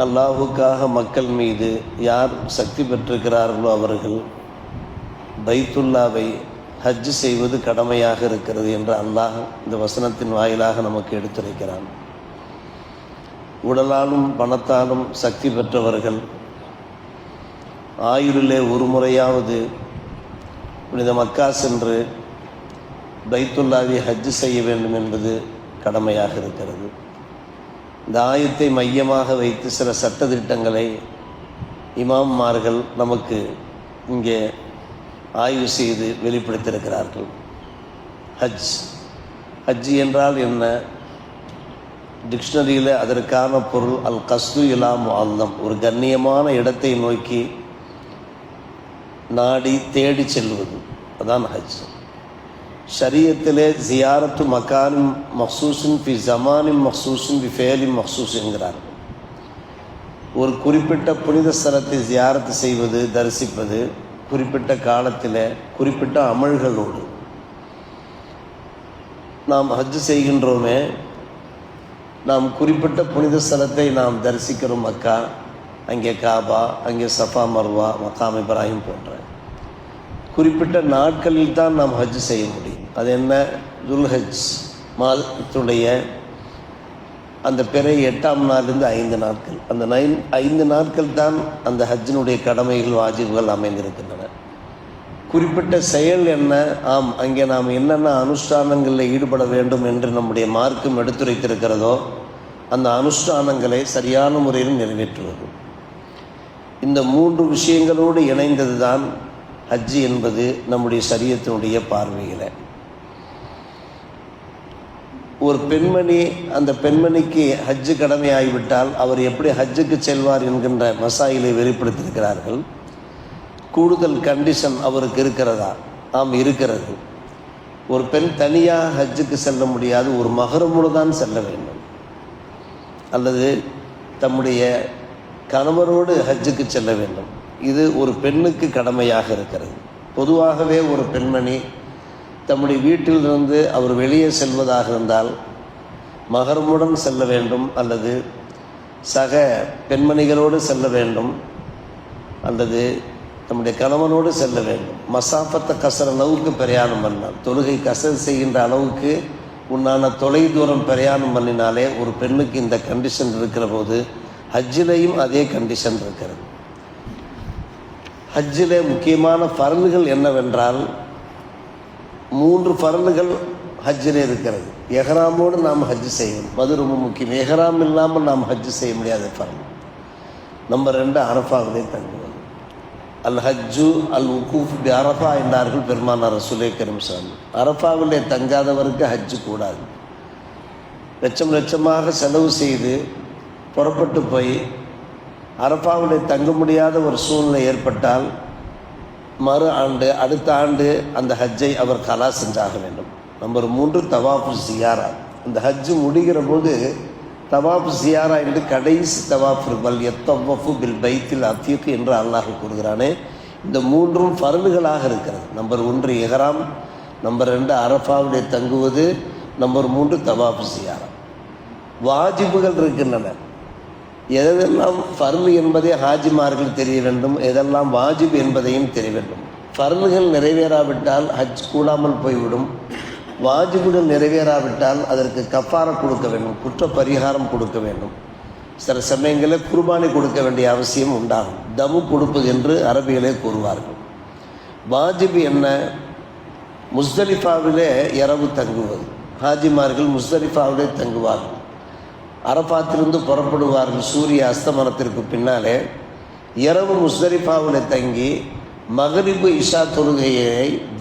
அல்லாஹுக்காக மக்கள் மீது யார் சக்தி பெற்றிருக்கிறார்களோ அவர்கள் பைத்துல்லாவை ஹஜ் செய்வது கடமையாக இருக்கிறது என்று அல்லாஹ் இந்த வசனத்தின் வாயிலாக நமக்கு எடுத்துரைக்கிறான். உடலாலும் பணத்தாலும் சக்தி பெற்றவர்கள் ஆயுளிலே ஒரு முறையாவது புனித மக்கா சென்று பைத்துல்லாவை ஹஜ் செய்ய வேண்டும் என்பது கடமையாக இருக்கிறது. இந்த ஆயத்தை மையமாக வைத்து சில சட்டதிட்டங்களை இமாம்மார்கள் நமக்கு இங்கே ஆய்வு செய்து வெளிப்படுத்தியிருக்கிறார்கள். ஹஜ் என்றால் என்ன? டிக்ஷனரியில் அதற்கான பொருள் அல் கஸ்து இலா முஅல்லம், ஒரு கண்ணியமான இடத்தை நோக்கி நாடி தேடி செல்வது, அதான் ஹஜ். ஷரியத்திலே ஜியாரத்து மக்கானின் மக்சூஸின் ஃபி ஜமானின் மக்சூஸின் ஃபி ஃபேலின் மக்சூஸ் என்கிறார்கள். ஒரு குறிப்பிட்ட புனித ஸ்தலத்தை ஜியாரத்து செய்வது, தரிசிப்பது குறிப்பிட்ட காலத்தில் குறிப்பிட்ட அமல்களோடு. நாம் ஹஜ் செய்கின்றோமே, நாம் குறிப்பிட்ட புனித ஸ்தலத்தை நாம் தரிசிக்கிறோம். மக்கா, அங்கே காபா, அங்கே சஃபா மர்வா, மகாம் இப்ராஹிம் போன்ற குறிப்பிட்ட நாட்களில் தான் நாம் ஹஜ் செய்ய முடியும். அது என்ன? துல்ஹஜ் மாதத்துடைய அந்த பிறை 8ஆம் நாளிலிருந்து 5 நாட்கள், அந்த 5 நாட்கள் தான் அந்த ஹஜ்ஜினுடைய கடமைகள் வாஜிபுகள் அமைந்திருக்கின்றன. குறிப்பிட்ட செயல் என்ன? அங்கே நாம் என்னென்ன அனுஷ்டானங்களில் ஈடுபட வேண்டும் என்று நம்முடைய மார்க்கம் எடுத்துரைத்திருக்கிறதோ அந்த அனுஷ்டானங்களை சரியான முறையில் நிறைவேற்றுவது. இந்த 3 விஷயங்களோடு இணைந்தது தான் ஹஜ் என்பது நம்முடைய ஷரியத்தினுடைய பார்வையில். ஒரு பெண்மணி, அந்த பெண்மணிக்கு ஹஜ்ஜு கடமையாகிவிட்டால் அவர் எப்படி ஹஜ்ஜுக்கு செல்வார் என்கின்ற மசாயிலை வெளிப்படுத்தியிருக்கிறார்கள். கூடுதல் கண்டிஷன் அவருக்கு இருக்கிறதா? இருக்கிறது. ஒரு பெண் தனியாக ஹஜ்ஜுக்கு செல்ல முடியாது, ஒரு மஹ்ரமோடு தான் செல்ல வேண்டும், அல்லது தம்முடைய கணவரோடு ஹஜ்ஜுக்கு செல்ல வேண்டும். இது ஒரு பெண்ணுக்கு கடமையாக இருக்கிறது. பொதுவாகவே ஒரு பெண்மணி தம்முடைய வீட்டிலிருந்து அவர் வெளியே செல்வதாக இருந்தால் மஹ்ரமுடன் செல்ல வேண்டும், அல்லது சக பெண்மணிகளோடு செல்ல வேண்டும், அல்லது நம்முடைய கணவனோடு செல்ல வேண்டும். மசாஃபத்தை கசர் அளவுக்கு பிரயாணம் பண்ணால், தொழுகை கசர் செய்கின்ற அளவுக்கு உண்டான தொலை தூரம் பிரயாணம் பண்ணினாலே ஒரு பெண்ணுக்கு இந்த கண்டிஷன் இருக்கிற போது ஹஜ்ஜிலையும் அதே கண்டிஷன் இருக்கிறது. ஹஜ்ஜிலே முக்கியமான ஃபர்லுகள் என்னவென்றால் 3 ஃபர்லுகள் ஹஜ்ஜிலே இருக்கிறது. எஹ்ராமோடு நாம் ஹஜ் செய்யணும், அது ரொம்ப முக்கியம். எஹ்ராம் இல்லாமல் நாம் ஹஜ் செய்ய முடியாத ஃபர்ல். நம்பர் 2, அரஃபாவிலே தங்குவது. அல் ஹஜ்ஜு அல் உகூஃப் பி அரஃபா என்றார்கள் பெருமானார் ரசூலே கரீம் ஸல்லல்லாஹு அலைஹி வஸல்லம். அரஃபாவிலே தங்காதவருக்கு ஹஜ்ஜு கூடாது. லட்சமாக செலவு செய்து புறப்பட்டு போய் அரஃபாவிலே தங்க முடியாத ஒரு சூழ்நிலை ஏற்பட்டால் மறு ஆண்டு, அடுத்த ஆண்டு அந்த ஹஜ்ஜை அவர் கலா செஞ்சாக வேண்டும். நம்பர் 3, தவாஃபு ஜியாரா. இந்த ஹஜ்ஜு முடிகிற போது தவாஃபு ஜியாரா என்று கடைசி தவாஃபு பல் யத்தவஃபு பில் பைத்தில் அத்தீக் என்று அல்லாஹ் கூறுகிறானே, இந்த 3ம் ஃபர்லுகளாக இருக்கிறது. நம்பர் 1 இஹ்ராம், நம்பர் 2 அரஃபாவிலே தங்குவது, நம்பர் 3 தவாஃபு ஜியாரா. வாஜிபுகள் இருக்கின்றன. எதெல்லாம் ஃபர்லு என்பதை ஹாஜிமார்கள் தெரிய வேண்டும், எதெல்லாம் வாஜிப் என்பதையும் தெரிய வேண்டும். ஃபர்லுகள் நிறைவேறாவிட்டால் ஹஜ் கூடாமல் போய்விடும். வாஜிபுகள் நிறைவேறாவிட்டால் அதற்கு கஃபாரா கொடுக்க வேண்டும், குற்ற பரிகாரம் கொடுக்க வேண்டும். சில சமயங்களில் குர்பானி கொடுக்க வேண்டிய அவசியம் உண்டாகும். தமு கொடுப்பது என்று அரபிகளே கூறுவார்கள். வாஜிப் என்ன? முஸ்தலிஃபாவிலே இரவு தங்குவது. ஹாஜிமார்கள் முஸ்தலிஃபாவிலே தங்குவார்கள். அரஃபாத்திலிருந்து புறப்படுவார்கள் சூரிய அஸ்தமனத்திற்கு பின்னாலே. இரவு முஸ்தலிஃபாவில் தங்கி மகரிபு இஷா தொழுகையை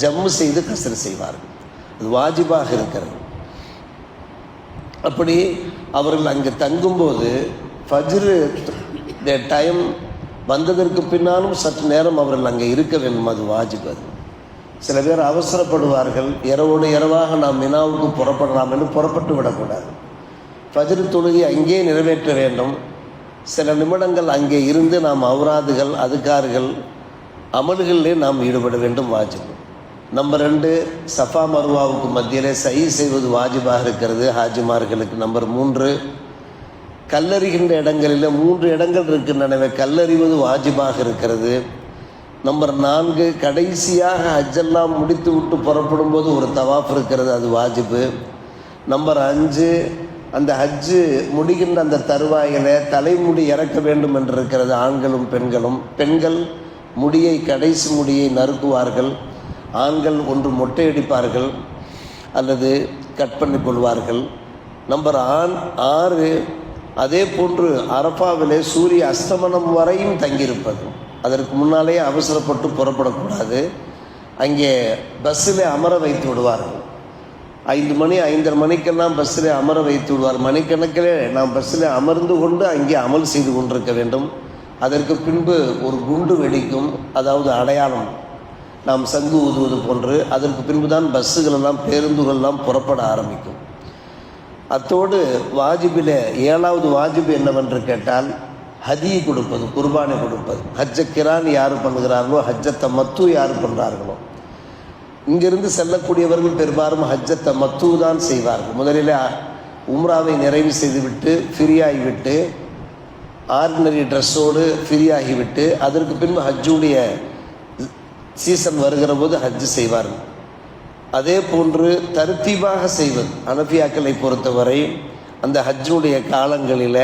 ஜம்மு செய்து கஸ்ர் செய்வார்கள். அது வாஜிபாக இருக்கிறது. அப்படி அவர்கள் அங்கே தங்கும்போது ஃபஜ்ரு டைம் வந்ததற்கு பின்னாலும் சற்று நேரம் அவர்கள் அங்கே இருக்க வேண்டும், அது வாஜிப். அது சில பேர் அவசரப்படுவார்கள், இரவோடு இரவாக நாம் மினாவுக்கு புறப்படலாம் என்று புறப்பட்டு விடக்கூடாது. ஃபஜ்ர் தொழுகை அங்கே நிறைவேற்ற வேண்டும். சில நிமிடங்கள் அங்கே இருந்து நாம் அவுராதுகள், அதுக்கார்கள், அமல்களிலே நாம் ஈடுபட வேண்டும், வாஜிப். நம்பர் 2, சஃபா மர்வாவுக்கு மத்தியிலே சை செய்வது வாஜிபாக இருக்கிறது ஹாஜிமார்களுக்கு. நம்பர் 3, கல்லறிகின்ற இடங்களில் 3 இடங்கள் இருக்கின்றனவே கல்லறிவது வாஜிபாக இருக்கிறது. நம்பர் 4, கடைசியாக ஹஜ்ஜெல்லாம் முடித்து விட்டு புறப்படும் போது ஒரு தவாஃப் இருக்கிறது, அது வாஜிபு. நம்பர் 5, அந்த ஹஜ்ஜு முடிகின்ற அந்த தருவாயில தலைமுடி இறக்க வேண்டும் என்று இருக்கிறது, ஆண்களும் பெண்களும். பெண்கள் முடியை கடைசி முடியை நறுக்குவார்கள், ஆண்கள் ஒன்று மொட்டையடிப்பார்கள் அல்லது கட் பண்ணி கொள்வார்கள். நம்பர் 6, அதே போன்று அரஃபாவிலே சூரிய அஸ்தமனம் வரையும் தங்கியிருப்பது. அதற்கு முன்னாலே அவசரப்பட்டு புறப்படக்கூடாது. அங்கே பஸ்ஸில் அமர வைத்து விடுவார்கள். 5 மணி 5:30 மணிக்கெல்லாம் பஸ்ஸில் அமர வைத்து விடுவார். மணிக்கணக்கிலே நாம் பஸ்ஸில் அமர்ந்து கொண்டு அங்கே அமல் செய்து கொண்டிருக்க வேண்டும். அதற்கு பின்பு ஒரு குண்டு வெடிக்கும், அதாவது அடையாளம், நாம் சங்கு ஊதுவது போன்று. அதற்கு பின்பு தான் பஸ்ஸுகளெல்லாம் பேருந்துகள்லாம் புறப்பட ஆரம்பிக்கும். அத்தோடு வாஜிபில் 7வது வாஜிபு என்னவென்று கேட்டால் ஹதி கொடுப்பது, குர்பானை கொடுப்பது. ஹஜ்ஜ கிரான் யார் பண்ணுகிறார்களோ, ஹஜ்ஜ தமத்து யார் பண்ணுறார்களோ, இங்கிருந்து செல்லக்கூடியவர்கள் பெரும்பாலும் ஹஜ்ஜ தமத்து தான் செய்வார்கள். முதலில் உம்ராவை நிறைவு செய்துவிட்டு ஃப்ரீயாகிவிட்டு ஆர்டினரி ட்ரெஸ்ஸோடு ஃப்ரீயாகிவிட்டு அதற்கு பின்பு ஹஜ்ஜுடைய சீசன் வருகிற போது ஹஜ்ஜு செய்வார்கள். அதே போன்று தர்த்தீபாக செய்வது. அனபியாக்களை பொறுத்தவரை அந்த ஹஜ்ஜுடைய காலங்களில்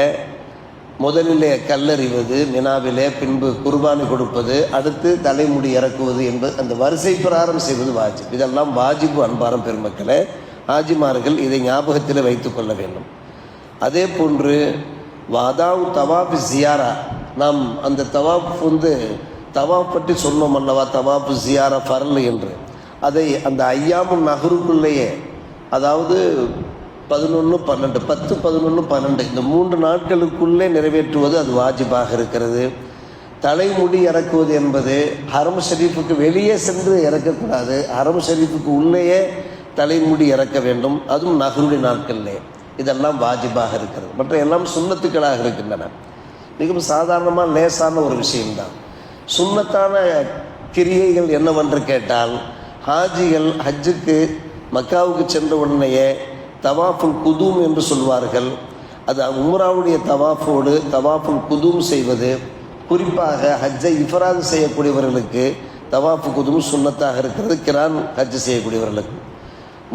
முதலிலே கல்லறிவது மினாவிலே, பின்பு குர்பானி கொடுப்பது, அடுத்து தலைமுடி இறக்குவது என்பது அந்த வரிசை பிரகாரம் செய்வது வாஜிப். இதெல்லாம் வாஜிபு. அன்பாரம் பெருமக்களே, ஆஜிமார்கள் இதை ஞாபகத்தில் வைத்து கொள்ள வேண்டும். அதே போன்று வாதாவு தவாப் ஜியாரா, நாம் அந்த தவாப் தவாப் பற்றி சொன்னோம் அல்லவா, தவாப் ஜியாரா ஃபர்ல் என்று. அதை அந்த ஐயாமும் நகருக்குள்ளேயே, அதாவது 11, 12, 10, 11, 12 இந்த 3 நாட்களுக்குள்ளே நிறைவேற்றுவது அது வாஜிபாக இருக்கிறது. தலைமுடி இறக்குவது என்பது ஹரம் ஷரீஃபுக்கு வெளியே சென்று இறக்கக்கூடாது, ஹரம் ஷரீஃபுக்கு உள்ளேயே தலைமுடி இறக்க வேண்டும், அதுவும் நகருடைய நாட்களிலே. இதெல்லாம் வாஜிபாக இருக்கிறது. மற்ற எல்லாம் சுன்னத்துக்களாக இருக்கின்றன. மிகவும் சாதாரணமாக லேசான ஒரு விஷயம்தான். சுன்னத்தான கிரியைகள் என்னவென்று கேட்டால், ஹாஜிகள் ஹஜ்ஜுக்கு மக்காவுக்கு சென்ற உடனேயே தவாஃபுல் குதூம் என்று சொல்வார்கள். அது உம்ராவுடைய தவாஃபோடு தவாஃபுல் குதூம் செய்வது. குறிப்பாக ஹஜ்ஜை இஃப்ராது செய்யக்கூடியவர்களுக்கு தவாஃபு குதூம் சுன்னத்தாக இருக்கிறது, கிரான் ஹஜ்ஜு செய்யக்கூடியவர்களுக்கு.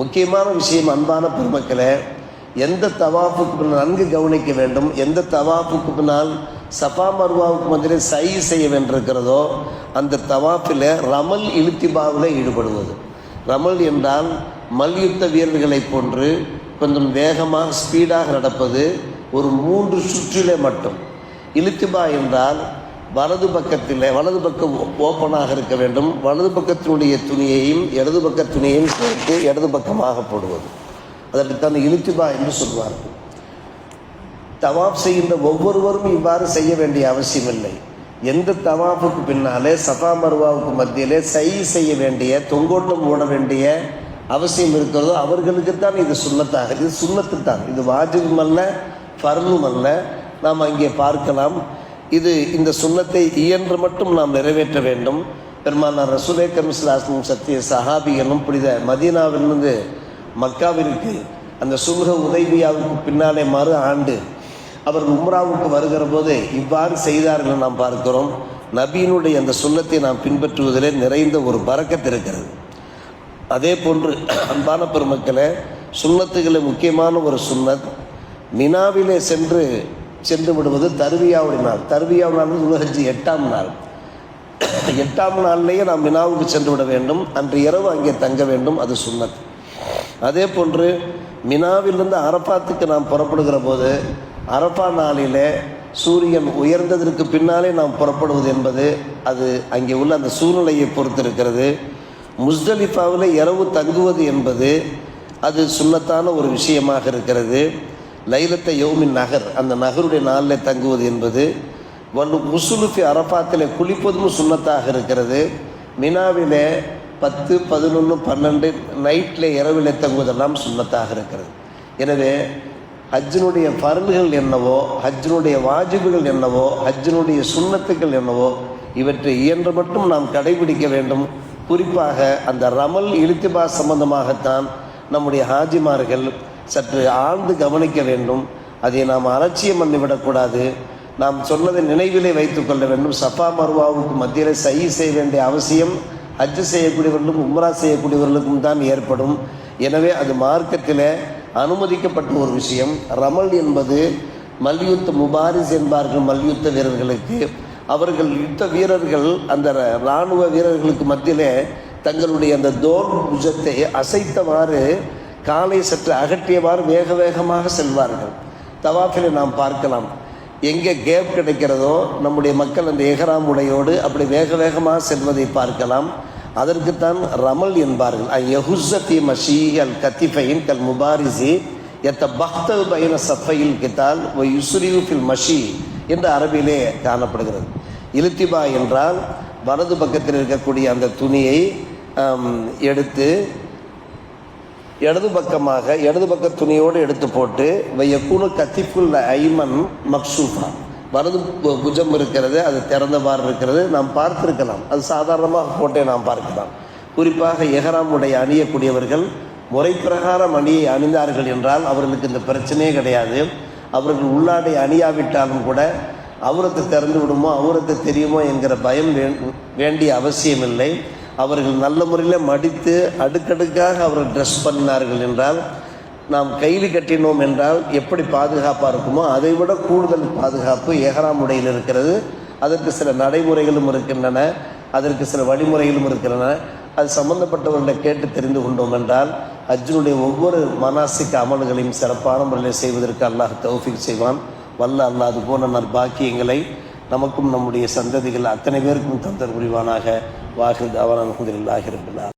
முக்கியமான விஷயம் அன்பான பெருமக்களே, எந்த தவாஃபுக்கு பின்னால் நன்கு கவனிக்க வேண்டும். எந்த தவாஃபுக்கு பின்னால் சஃபா மர்வாவுக்கு மத்தியிலே சை செய்ய வேண்டியிருக்கிறதோ அந்த தவாஃபில் ரமல் இலுத்திபாவில் ஈடுபடுவது. ரமல் என்றால் மல்யுத்த வீரர்களைப் போன்று கொஞ்சம் வேகமாக ஸ்பீடாக நடப்பது, ஒரு 3 சுற்றிலே மட்டும். இலுத்திபா என்றால் வலது பக்கம் ஓப்பனாக இருக்க வேண்டும். வலது பக்கத்தினுடைய துணியையும் இடது பக்க துணியையும் சேர்த்து இடது பக்கமாக போடுவது. அதற்குத்தான் இலுத்திபா என்று சொல்வார்கள். தவாப் செய்கின்ற ஒவ்வொருவரும் இவ்வாறு செய்ய வேண்டிய அவசியமில்லை. எந்த தவாஃபுக்கு பின்னாலே சஃபா மர்வாவுக்கு மத்தியிலே சை செய்ய வேண்டிய, தொங்கோட்டம் ஓட வேண்டிய அவசியம் இருக்கிறதோ அவர்களுக்குத்தான் இது சுன்னத்தாக. இது சுன்னத்து தான், இது வாஜிபும் அல்ல, ஃபர்லும் அல்ல. நாம் அங்கே பார்க்கலாம். இந்த சுன்னத்தை இயன்று மட்டும் நாம் நிறைவேற்ற வேண்டும். பெருமானார் ரசூலே கரீம் ஸல்லல்லாஹு அலைஹி வஸல்லம் சத்திய சஹாபிகளும் புனித மதீனாவிலிருந்து மக்காவிற்கு அந்த சுல்ஹ் உதைபியாவுக்கு பின்னாலே மறு ஆண்டு அவர் உம்ராவுக்கு வருகிற போது இவ்வாறு செய்தார்கள் நாம் பார்க்கிறோம். நபியினுடைய அந்த சுன்னத்தை நாம் பின்பற்றுவதிலே நிறைந்த ஒரு பரக்கத் இருக்கிறது. அதே போன்று அன்பான பெருமக்களே, சுன்னத்துகளில் முக்கியமான ஒரு சுன்னத் மினாவிலே சென்று விடுவது தர்வியாவுடைய நாள். தர்வியாவுடைய நாள் துல்ஹஜ் 8ஆம் நாள். 8ஆம் நாள்லேயே நாம் மினாவுக்கு சென்று விட வேண்டும். அன்று இரவு அங்கே தங்க வேண்டும், அது சுன்னத். அதே போன்று மினாவிலிருந்து அரஃபாத்துக்கு நாம் புறப்படுகிற போது அரஃபா நாளிலே சூரியன் உயர்ந்ததற்கு பின்னாலே நாம் புறப்படுவது என்பது அது அங்கே உள்ள அந்த சூழ்நிலையை பொறுத்திருக்கிறது. முஸ்தலிஃபாவில் இரவு தங்குவது என்பது அது சுன்னத்தான ஒரு விஷயமாக இருக்கிறது. லைலத்தை யௌமின் நகர், அந்த நகருடைய நாளில் தங்குவது என்பது. முசுலுஃபி அரஃபாத்தில் குளிப்பதும் சுன்னத்தாக இருக்கிறது. மினாவிலே 10, 11, 12 நைட்டில் இரவிலே தங்குவதெல்லாம் சுன்னத்தாக இருக்கிறது. எனவே ஹஜ்ஜினுடைய ஃபர்ல்கள் என்னவோ, ஹஜ்ஜினுடைய வாஜிபுகள் என்னவோ, ஹஜ்ஜினுடைய சுன்னத்துக்கள் என்னவோ, இவற்றை இயன்ற மட்டும் நாம் கடைபிடிக்க வேண்டும். குறிப்பாக அந்த ரமல் இலுத்திபா சம்பந்தமாகத்தான் நம்முடைய ஹாஜிமார்கள் சற்று ஆழ்ந்து கவனிக்க வேண்டும். அதை நாம் அலட்சியம் பண்ணிவிடக்கூடாது. நாம் சொன்னதை நினைவிலே வைத்துக் கொள்ள வேண்டும். சஃபா மர்வாவுக்கு மத்தியில் சை செய்ய வேண்டிய அவசியம் ஹஜ்ஜு செய்யக்கூடியவர்களுக்கும் உம்ரா செய்யக்கூடியவர்களுக்கும் தான் ஏற்படும். எனவே அது மார்க்கத்தில் அனுமதிக்கப்பட்ட ஒரு விஷயம். ரமல் என்பது மல்யுத்த முபாரிஸ் என்பார்கள். மல்யுத்த வீரர்களுக்கு அவர்கள் யுத்த வீரர்கள் அந்த இராணுவ வீரர்களுக்கு மத்தியிலே தங்களுடைய அந்த தோல் புஜத்தை அசைத்தவாறு காலை சற்று அகற்றியவாறு வேக வேகமாக செல்வார்கள். தவாஃபில் நாம் பார்க்கலாம், எங்கே கேப் கிடைக்கிறதோ நம்முடைய மக்கள் அந்த எஹ்ராம் உடையோடு அப்படி வேக வேகமாக செல்வதை பார்க்கலாம். அதற்குத்தான் ரமல் என்பார்கள். யஹுஸ்ஸி மஷீஹல் கத்திஃபைன் கல் முபாரிசி எத்த பக்தல் பைன சஃபையில் கித்தால் யுஸ்ரியூ ஃபில் மஷி என்று அரபியிலே காணப்படுகிறது. இலுத்திபா என்றால் வலது பக்கத்தில் இருக்கக்கூடிய அந்த துணியை எடுத்து இடது பக்க துணியோடு எடுத்து போட்டு வையக்கூனு கத்திஃபுல் ஐமன் மக்சூஃபா, வலது புஜம் இருக்கிறது, அது திறந்தவாறு இருக்கிறது. நாம் பார்த்திருக்கலாம், அது சாதாரணமாக போட்டே நாம் பார்க்கலாம். குறிப்பாக எஹ்ராம் உடைய அணியக்கூடியவர்கள் முறை பிரகாரம் அணியை அணிந்தார்கள் என்றால் அவர்களுக்கு இந்த பிரச்சனையே கிடையாது. அவர்கள் உள்ளாடை அணியாவிட்டாலும் கூட அவுரத்து திறந்து விடுமோ அவுரத்து தெரியுமோ என்கிற பயம் வேண்டிய அவசியமில்லை. அவர்கள் நல்ல முறையில் மடித்து அடுக்கடுக்காக அவர்கள் ட்ரெஸ் பண்ணினார்கள் என்றால், நாம் கையில் கட்டினோம் என்றால் எப்படி பாதுகாப்பாக இருக்குமோ அதை விட கூடுதல் பாதுகாப்பு எஹ்ராம் உடையில் இருக்கிறது. அதற்கு சில நடைமுறைகளும் இருக்கின்றன, அதற்கு சில வழிமுறைகளும் இருக்கின்றன. அது சம்பந்தப்பட்டவர்களை கேட்டு தெரிந்து கொண்டோம் என்றால் ஹஜ்ஜினுடைய ஒவ்வொரு மனாசிக் அமல்களையும் சிறப்பான முறையில் செய்வதற்கு அல்லாஹ் தௌஃபீக் செய்வான். வல்ல அல்லாஹ் அது போன்ற நற்பாக்கியங்களை நமக்கும் நம்முடைய சந்ததிகள் அத்தனை பேருக்கும் தந்தர் புரிவானாக. வாஹிர் தாவானா அல்ஹம்துலில்லாஹி ரப்பில் ஆலமீன்.